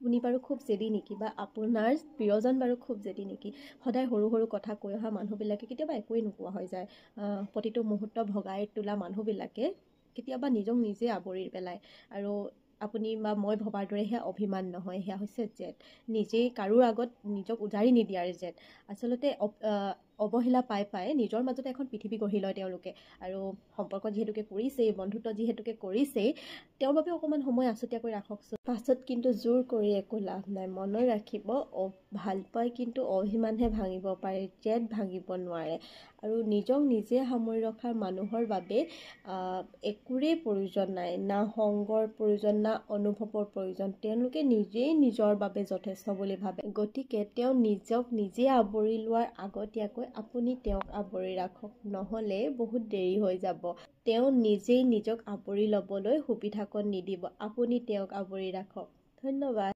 আপুনি বাৰু খুব জেদি নেকি বা আপোনাৰ প্ৰিয়জন বাৰু খুব জেদি নেকি সদায় সৰু সৰু কথা কৈ অহা মানুহবিলাকে কেতিয়াবা একোৱেই নোকোৱা হৈ যায় প্ৰতিটো মুহূৰ্ত ভগাই তোলা মানুহবিলাকে কেতিয়াবা নিজক নিজে আৱৰি পেলায় আৰু আপুনি বা মই ভবাৰ দৰে সেয়া অভিমান নহয় সেয়া হৈছে জেদ নিজেই কাৰোৰ আগত নিজক উজাৰি নিদিয়াৰ জেদ আচলতে অৱহেলা পাই পাই নিজৰ মাজতে এখন পৃথিৱী গঢ়ি লয় তেওঁলোকে আৰু সম্পৰ্ক যিহেতুকে কৰিছেই বন্ধুত্ব যিহেতুকে কৰিছেই তেওঁৰ বাবে অকণমান সময় আছুতীয়াকৈ ৰাখকচোন পাছত কিন্তু জোৰ কৰি একো লাভ নাই মনত ৰাখিব ভাল পাই কিন্তু অভিমানহে ভাঙিব পাৰে জেদ ভাঙিব নোৱাৰে আৰু নিজক নিজে সামৰি ৰখাৰ মানুহৰ বাবে একোৰেই প্ৰয়োজন নাই না সংগৰ প্ৰয়োজন না অনুভৱৰ প্ৰয়োজন তেওঁলোকে নিজেই নিজৰ বাবে যথেষ্ট বুলি ভাবে গতিকে তেওঁ নিজক নিজে আৱৰি লোৱাৰ আগতীয়াকৈ আপুনি তেওঁক আৱৰি ৰাখক নহ'লে বহুত দেৰি হৈ যাব তেওঁ নিজেই নিজক আৱৰি ল'বলৈ সুবিধাকণ নিদিব আপুনি তেওঁক আৱৰি ৰাখক ধন্যবাদ